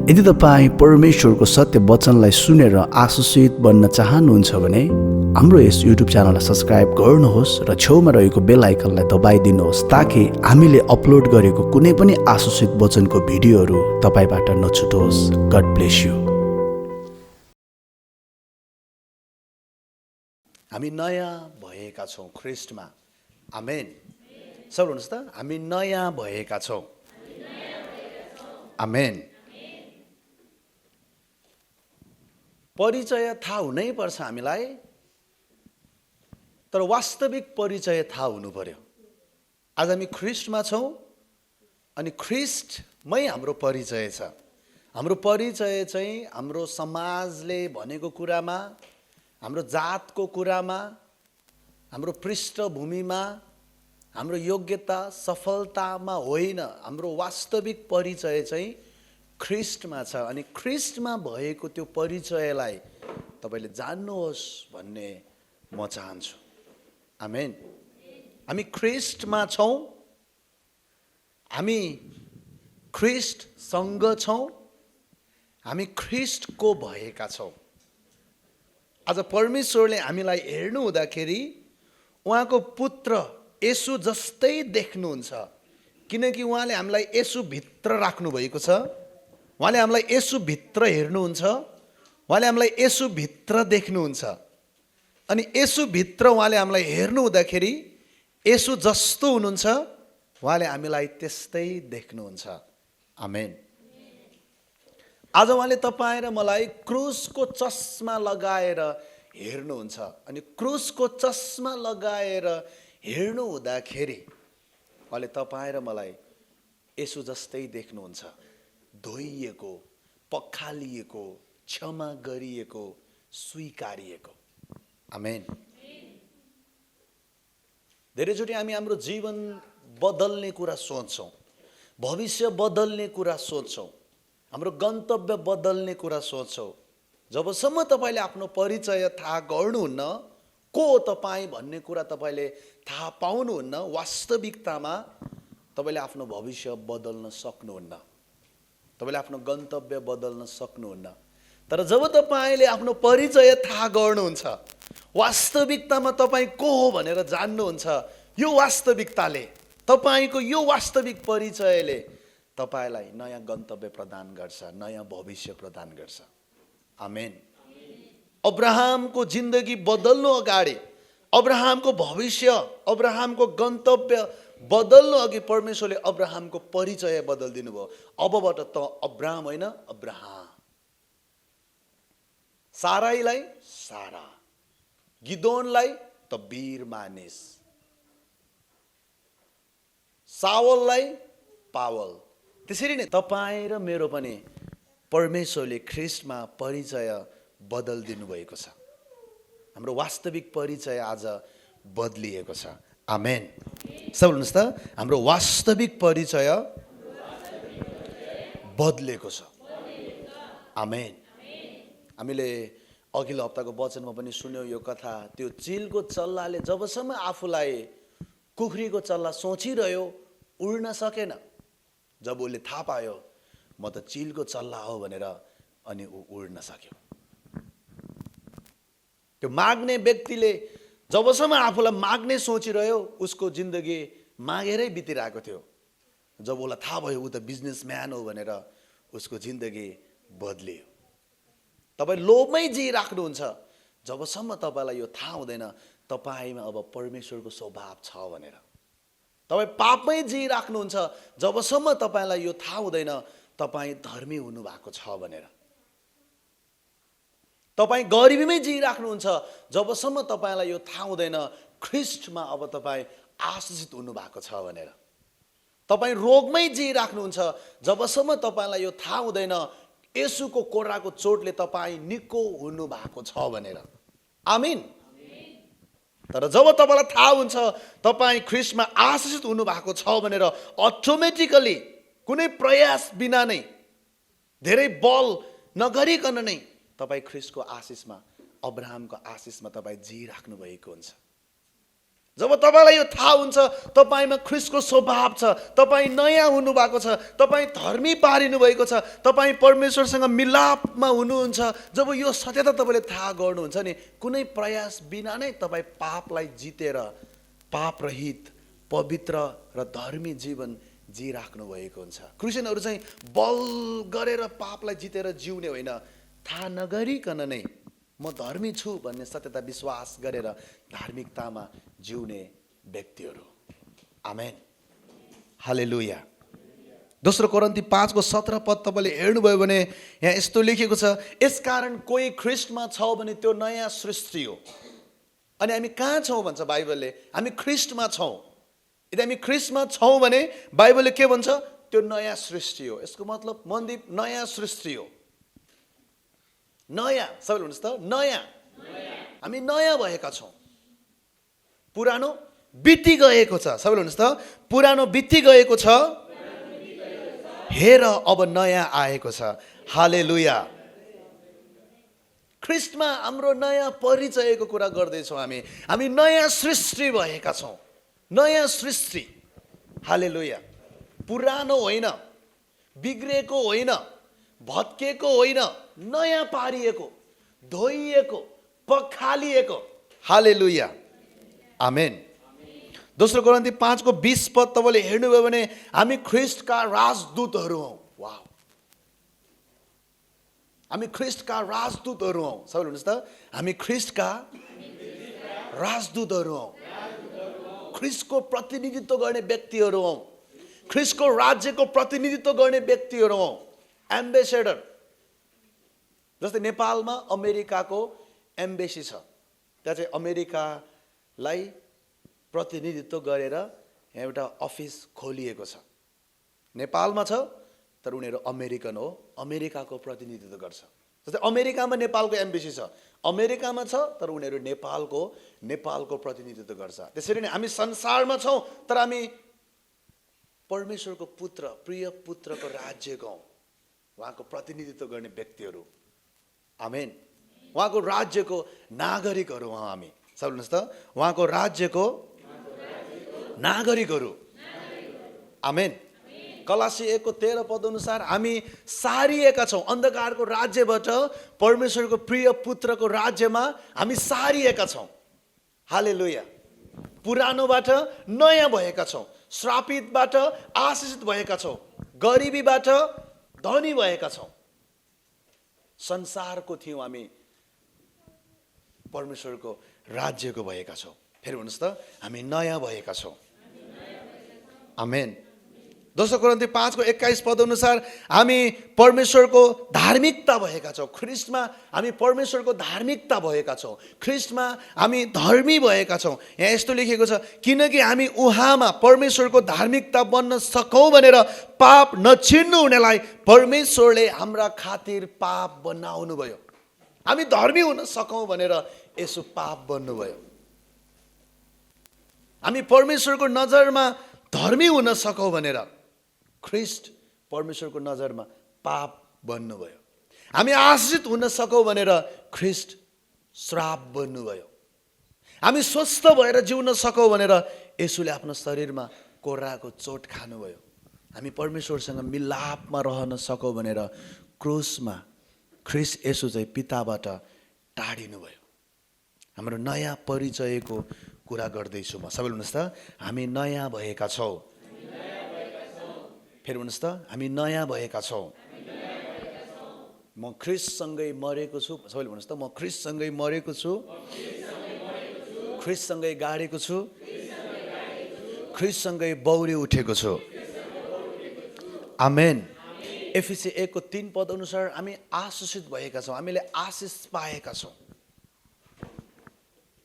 यदि तपाईँ परमेश्वरको सत्य वचनलाई सुनेर आशीषित बन्न चाहनुहुन्छ भने हाम्रो यस युट्युब च्यानललाई सब्स्क्राइब गर्नुहोस् र छेउमा रहेको बेल आइकनलाई दबाइदिनुहोस् ताकि हामीले अपलोड गरेको कुनै पनि आशीषित वचनको भिडियोहरू तपाईबाट नछुटोस्। God bless you. हामी नयाँ भएका छौँ ख्रीष्टमा। आमेन। सब भन्नुहोस् त, हामी नयाँ भएका छौँ। आमेन। परिचय थाहा हुनै पर्छ हामीलाई, तर वास्तविक परिचय थाहा हुनु पर्यो। आज हामी ख्रीष्टमा छौँ अनि ख्रीष्टमै हाम्रो परिचय छ। हाम्रो परिचय चाहिँ हाम्रो समाजले भनेको कुरामा, हाम्रो जातको कुरामा, हाम्रो पृष्ठभूमिमा, हाम्रो योग्यता सफलतामा होइन। हाम्रो वास्तविक परिचय चाहिँ ख्रीष्टमा छ अनि ख्रीष्टमा भएको त्यो परिचयलाई तपाईले जान्नुहोस् भन्ने म चाहन्छु। आमेन। हामी ख्रीष्टमा छौँ, हामी ख्रीष्टसँग छौँ, हामी ख्रीष्टको भएका छौँ। आज परमेश्वरले हामीलाई हेर्नु हुँदाखेरि उहाँको पुत्र येशू जस्तै देख्नुहुन्छ, किनकि उहाँले हामीलाई येशू भित्र राख्नु भएको छ। उहाँले हामीलाई येशू भित्र हेर्नुहुन्छ, उहाँले हामीलाई येशू भित्र देख्नुहुन्छ अनि येशू भित्र उहाँले हामीलाई हेर्नु हुँदाखेरि येशू जस्तो हुनुहुन्छ, उहाँले हामीलाई त्यस्तै देख्नुहुन्छ। आमेन। आज उहाँले तपाईँ र मलाई क्रुसको चस्मा लगाएर हेर्नुहुन्छ अनि क्रुसको चस्मा लगाएर हेर्नु हुँदाखेरि उहाँले तपाईँ र मलाई येशू जस्तै देख्नुहुन्छ। धोइएको, पखालिएको, क्षमा गरिएको, स्वीकारिएको। आमेन। धेरैचोटि हामी हाम्रो जीवन बदल्ने कुरा सोच्छौँ, भविष्य बदल्ने कुरा सोच्छौँ, हाम्रो गन्तव्य बदल्ने कुरा सोच्छौँ। जबसम्म तपाईँले आफ्नो परिचय थाहा गर्नुहुन्न, को हो तपाईँ भन्ने कुरा तपाईँले थाहा पाउनुहुन्न, वास्तविकतामा तपाईँले आफ्नो भविष्य बदल्न सक्नुहुन्न, तपाईँले आफ्नो गन्तव्य बदल्न सक्नुहुन्न। तर जब तपाईँले आफ्नो परिचय थाहा गर्नुहुन्छ, वास्तविकतामा तपाईँ को हो भनेर जान्नुहुन्छ, यो वास्तविकताले, तपाईँको यो वास्तविक परिचयले तपाईँलाई नयाँ गन्तव्य प्रदान गर्छ, नयाँ भविष्य प्रदान गर्छ। आमेन। अब्राहमको जिन्दगी बदल्नु अगाडि, अब्राहमको भविष्य, अब्राहमको गन्तव्य बदल्नु अघि परमेश्वरले अब्राहमको परिचय बदलिदिनु भयो। अबबाट त अब्राहम होइन, अब्राहम। साराईलाई सारा, गिदोनलाई त वीर मानिस, सावललाई पावल। त्यसरी नै तपाईँ र मेरो पनि परमेश्वरले ख्रीष्टमा परिचय बदलिदिनु भएको छ। हाम्रो वास्तविक परिचय आज बदलिएको छ। आमेन। सब भन्नुहोस् त, हाम्रो वास्तविक परिचय बदलेको छ। आमेन। हामीले अघिल्लो हप्ताको वचनमा पनि सुन्यौँ यो कथा। त्यो चिलको चल्लाले जबसम्म आफूलाई कुखुरीको चल्ला सोचिरह्यो, उड्न सकेन। जब उसले थाहा पायो म त चिलको चल्ला हो भनेर, अनि ऊ उड्न सक्यो। त्यो माग्ने व्यक्तिले जबसम्म आफूलाई माग्ने सोचिरह्यो, उसको जिन्दगी मागेरै बितिरहेको थियो। जब उसलाई थाहा भयो ऊ त बिजनेसम्यान हो भनेर, उसको जिन्दगी बदलियो। तपाईँ लोभमै जिइराख्नुहुन्छ, जबसम्म तपाईँलाई यो थाहा हुँदैन तपाईँमा अब परमेश्वरको स्वभाव छ भनेर। तपाईँ पापमै जिइराख्नुहुन्छ, जबसम्म तपाईँलाई यो थाहा हुँदैन तपाईँ धर्मी हुनुभएको छ भनेर। तपाईँ गरिबीमै जिइराख्नुहुन्छ, जबसम्म तपाईँलाई यो थाहा हुँदैन ख्रीष्टमा अब तपाईँ आशीषित हुनुभएको छ भनेर। तपाईँ रोगमै जिइराख्नुहुन्छ, जबसम्म तपाईँलाई यो थाहा हुँदैन येशूको कोर्राको चोटले तपाईँ निको हुनुभएको छ भनेर। आमीन। तर जब तपाईँलाई थाहा हुन्छ तपाईँ ख्रीष्टमा आशीषित हुनुभएको छ भनेर, अटोमेटिकली कुनै प्रयास बिना नै, धेरै बल नगरिकन नै तपाईँ ख्रीष्टको आशीषमा, अब्राहमको आशीषमा तपाईँ जिइराख्नु भएको हुन्छ। जब तपाईँलाई यो थाहा हुन्छ तपाईँमा ख्रीष्टको स्वभाव छ, तपाईँ नयाँ हुनुभएको छ, तपाईँ धर्मी पारिनु भएको छ, तपाईँ परमेश्वरसँग मिलापमा हुनुहुन्छ, जब यो सत्यता तपाईँले थाहा गर्नुहुन्छ नि, कुनै प्रयास बिना नै तपाईँ पापलाई जितेर पापरहित पवित्र र धर्मी जीवन जिराख्नु भएको हुन्छ। क्रिस्चियनहरू चाहिँ बल गरेर पापलाई जितेर जिउने होइन, थाहा नगरिकन नै म धर्मी छु भन्ने सत्यता विश्वास गरेर धार्मिकतामा जिउने व्यक्तिहरू। आमेन, हालेलुया। दोस्रो कोरिन्थी 5:17 तपाईँले हेर्नुभयो भने यहाँ यस्तो लेखेको छ, यसकारण कोही ख्रीष्टमा छ भने त्यो नयाँ सृष्टि हो। अनि हामी कहाँ छौँ भन्छ बाइबलले? हामी ख्रीष्टमा छौँ। यदि हामी ख्रीष्टमा छौँ भने बाइबलले के भन्छ? त्यो नयाँ सृष्टि हो। यसको मतलब मन्दिर नयाँ सृष्टि हो। नयाँ, सबैले भन्नुहोस् त, नयाँ। हामी नयाँ भएका छौँ। पुरानो बिति गएको छ। सबैले भन्नुहोस् त, पुरानो बिति गएको छ, हेर अब नयाँ आएको छ। हालेलुया। ख्रीष्टमा हाम्रो नयाँ परिचयको कुरा गर्दैछौँ। हामी नयाँ सृष्टि भएका छौँ। नयाँ सृष्टि। हालेलुया। पुरानो होइन, बिग्रेको होइन, भत्केको होइन, नयाँ पारिएको, धोइएको, पखालिएको। हालेलुया। आमेन। दोस्रो कोरिन्थी 5:20 तपाईँले हेर्नुभयो भने हामी ख्रीष्टका राजदूतहरू हौँ। वाह, हामी ख्रीष्टका राजदूतहरू हौँ। सबैले भन्नुहोस् त, हामी ख्रीष्टका राजदूतहरू हौँ। ख्रीष्टको प्रतिनिधित्व गर्ने व्यक्तिहरू हौँ। ख्रीष्टको राज्यको प्रतिनिधित्व गर्ने व्यक्तिहरू हौँ। एम्बेसेडर। जस्तै नेपालमा अमेरिकाको एम्बेसी छ, त्यहाँ चाहिँ अमेरिकालाई प्रतिनिधित्व गरेर यहाँ एउटा अफिस खोलिएको छ। नेपालमा छ तर उनीहरू अमेरिकन हो, अमेरिकाको प्रतिनिधित्व गर्छ। जस्तै अमेरिकामा नेपालको एम्बेसी छ, अमेरिकामा छ तर उनीहरू नेपालको प्रतिनिधित्व गर्छ। त्यसरी नै हामी संसारमा छौँ तर हामी परमेश्वरको पुत्र, प्रिय पुत्रको राज्यको हौँ, उहाँको प्रतिनिधित्व गर्ने व्यक्तिहरू। आमेन। उहाँको राज्यको नागरिकहरू हौँ हामी। सबैले भन्नुहोस् त, उहाँको राज्यको नागरिकहरू। आमेन। कलासी 1:13 अनुसार हामी सारिएका छौँ। अन्धकारको राज्यबाट परमेश्वरको प्रिय पुत्रको राज्यमा हामी सारिएका छौँ। हालेलुया। पुरानोबाट नयाँ भएका छौँ, श्रापितबाट आशीषित भएका छौँ, गरिबीबाट धनी भएका छौँ। संसारको थियौँ हामी, परमेश्वरको राज्यको भएका छौँ। फेरि भन्नुहोस् त, हामी नयाँ भएका छौँ। आमेन। दोस्रो कोरिन्थी 5:21 अनुसार हामी परमेश्वरको धार्मिकता भएका छौँ। ख्रीष्टमा हामी परमेश्वरको धार्मिकता भएका छौँ। ख्रीष्टमा हामी धर्मी भएका छौँ। यहाँ यस्तो लेखेको छ, किनकि हामी उहाँमा परमेश्वरको धार्मिकता बन्न सकौँ भनेर पाप नचिन्नु हुनेलाई परमेश्वरले हाम्रा खातिर पाप बनाउनु भयो। हामी धर्मी हुन सकौँ भनेर यसो पाप बन्नुभयो। हामी परमेश्वरको नजरमा धर्मी हुन सकौँ भनेर ख्रीष्ट परमेश्वरको नजरमा पाप बन्नुभयो। हामी आशीषित हुन सकौँ भनेर ख्रीष्ट श्राप बन्नुभयो। हामी स्वस्थ भएर जिउन सकौँ भनेर यसुले आफ्नो शरीरमा कोर्राको चोट खानुभयो। हामी परमेश्वरसँग मिलापमा रहन सकौँ भनेर क्रुसमा ख्रीष्ट यसु चाहिँ पिताबाट टाढिनु भयो। हाम्रो नयाँ परिचयको कुरा गर्दैछु म। सबैले भन्नुहोस् त, हामी नयाँ भएका छौँ। फेरि भन्नुहोस् त, हामी नयाँ भएका छौँ। म ख्रीष्टसँगै मरेको छु। सबैले भन्नुहोस् त, म ख्रीष्टसँगै मरेको छु, ख्रीष्टसँगै गाडेको छु, ख्रीष्टसँगै बौरी उठेको छु। आमेन। एफिसी 1:3 अनुसार हामी आशीषित भएका छौँ, हामीले आशीष पाएका छौँ।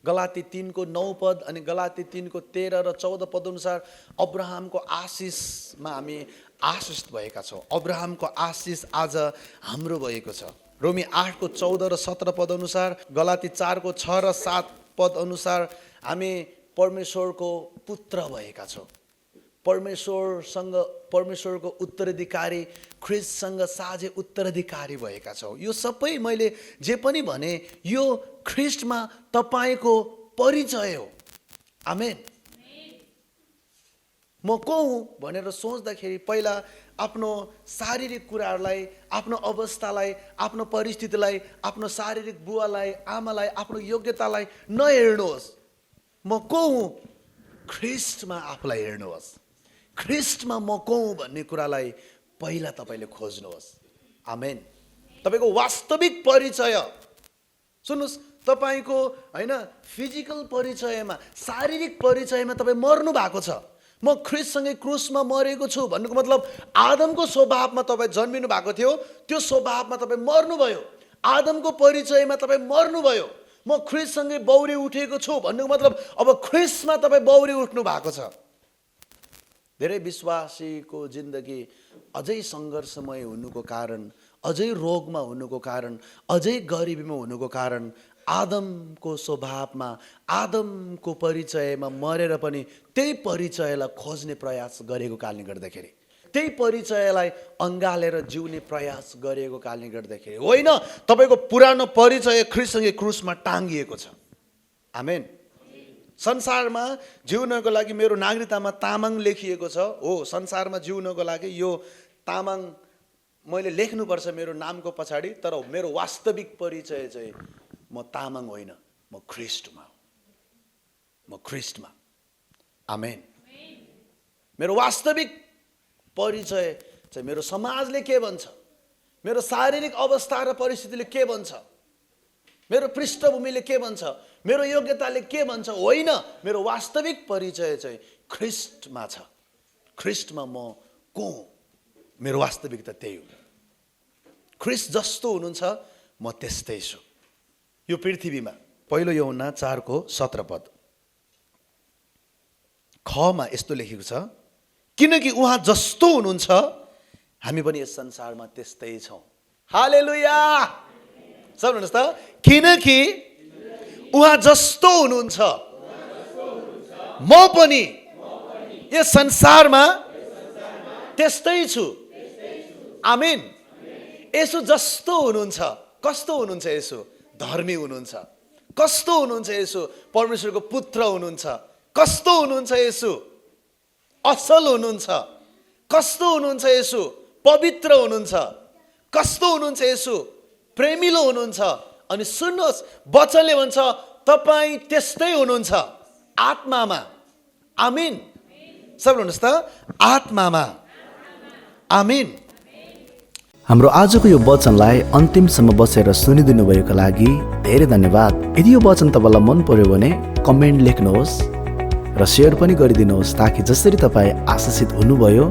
गलाती 3:9 अनि गलाती 3:13 र 14 अनुसार अब्राहमको आशीषमा हामी आशीषित भएका छौँ। अब्राहमको आशीष आज हाम्रो भएको छ। रोमी 8:14 र 17 अनुसार, गलाती 4:6 र 7 अनुसार हामी परमेश्वरको पुत्र भएका छौँ। परमेश्वरको उत्तराधिकारी, ख्रीष्टसँग साझे उत्तराधिकारी भएका छौँ। यो सबै मैले जे पनि भने यो ख्रीष्टमा तपाईँको परिचय हो। आमेन। म को हुँ भनेर सोच्दाखेरि पहिला आफ्नो शारीरिक कुराहरूलाई, आफ्नो अवस्थालाई, आफ्नो परिस्थितिलाई, आफ्नो शारीरिक बुवालाई, आमालाई, आफ्नो योग्यतालाई नहेर्नुहोस्। म को हुँ? ख्रिस्टमा आफूलाई हेर्नुहोस्। ख्रिस्टमा म को हुँ भन्ने कुरालाई पहिला तपाईँले खोज्नुहोस्। आमेन। तपाईँको वास्तविक परिचय सुन्नुहोस्, तपाईँको होइन फिजिकल परिचयमा, शारीरिक परिचयमा तपाईँ मर्नु भएको छ। म ख्रिस्टसँगै क्रुसमा मरेको छु भन्नुको मतलब आदमको स्वभावमा तपाईँ जन्मिनु भएको थियो, त्यो स्वभावमा तपाईँ मर्नुभयो। आदमको परिचयमा तपाईँ मर्नुभयो। म ख्रिस्टसँगै बौरी उठेको छु भन्नुको मतलब अब ख्रिस्टमा तपाईँ बौरी उठ्नु भएको छ। धेरै विश्वासीको जिन्दगी अझै सङ्घर्षमय हुनुको कारण, अझै रोगमा हुनुको कारण, अझै गरिबीमा हुनुको कारण आदमको स्वभावमा, आदमको परिचयमा मरेर पनि त्यही परिचयलाई खोज्ने प्रयास गरेको कारणले गर्दाखेरि, त्यही परिचयलाई अँगालेर जिउने प्रयास गरेको कारणले गर्दाखेरि होइन, तपाईँको पुरानो परिचय ख्रिस्टसँगै क्रुसमा टाँगिएको छ। आमेन। संसारमा जिउनको लागि मेरो नागरिकतामा तामाङ लेखिएको छ। हो, संसारमा जिउनको लागि यो तामाङ मैले लेख्नुपर्छ मेरो नामको पछाडि, तर मेरो वास्तविक परिचय चाहिँ म तामाङ होइन, म ख्रिस्टमा हो। म ख्रिस्टमा। आमेन। मेरो वास्तविक परिचय चाहिँ मेरो समाजले के भन्छ, मेरो शारीरिक अवस्था र परिस्थितिले के भन्छ, मेरो पृष्ठभूमिले के भन्छ, मेरो योग्यताले के भन्छ होइन, मेरो वास्तविक परिचय चाहिँ ख्रिस्टमा छ। ख्रिस्टमा म को हुँ, मेरो वास्तविकता त्यही हो। ख्रिस्ट जस्तो हुनुहुन्छ म त्यस्तै छु यो पृथ्वीमा। पहिलो यूहन्ना 4:17 खमा यस्तो लेखेको छ, किनकि उहाँ जस्तो हुनुहुन्छ हामी पनि यस संसारमा त्यस्तै छौँ। हालेलुया। सब भन्नुहोस् त, किनकि उहाँ जस्तो हुनुहुन्छ म पनि यस संसारमा त्यस्तै छु। आमेन। यसो जस्तो हुनुहुन्छ। कस्तो हुनुहुन्छ यसो? धर्मी हुनुहुन्छ। कस्तो हुनुहुन्छ यसो? परमेश्वरको पुत्र हुनुहुन्छ। कस्तो हुनुहुन्छ यसो? असल हुनुहुन्छ। कस्तो हुनुहुन्छ यसो? पवित्र हुनुहुन्छ। कस्तो हुनुहुन्छ यसो? प्रेमिलो हुनुहुन्छ। अनि सुन्नुहोस्, वचनले भन्छ तपाईँ त्यस्तै हुनुहुन्छ आत्मामा। आमीन। सब भन्नुहोस् त, आत्मामा। आमीन। हाम्रो आजको यो वचनलाई अन्तिमसम्म बसेर सुनिदिनु भएको लागि धेरै धन्यवाद। यदि यो वचन तपाईँलाई मन पर्यो भने कमेन्ट लेख्नुहोस् र सेयर पनि गरिदिनुहोस्, ताकि जसरी तपाईँ आशिषित हुनुभयो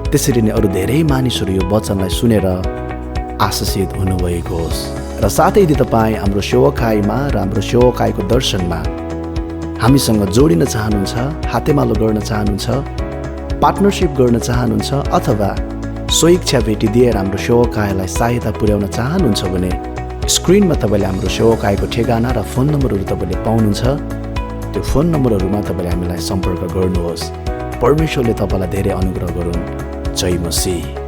त्यसरी नै अरू धेरै मानिसहरू यो वचनलाई सुनेर आशिषित हुनुभएको होस्। र साथै यदि तपाईँ हाम्रो सेवकाईमा र हाम्रो सेवकाईको दर्शनमा हामीसँग जोडिन चाहनुहुन्छ, हातेमालो गर्न चाहनुहुन्छ, पार्टनरसिप गर्न चाहनुहुन्छ अथवा स्वेच्छा भेटी दिएर हाम्रो सेवकाईलाई सहायता पुर्याउन चाहनुहुन्छ भने स्क्रिनमा तपाईँले हाम्रो सेवकाईको ठेगाना र फोन नम्बरहरू तपाईँले पाउनुहुन्छ। त्यो फोन नम्बरहरूमा तपाईँले हामीलाई सम्पर्क गर्नुहोस्। परमेश्वरले तपाईँलाई धेरै अनुग्रह गरून्। जय मसीह।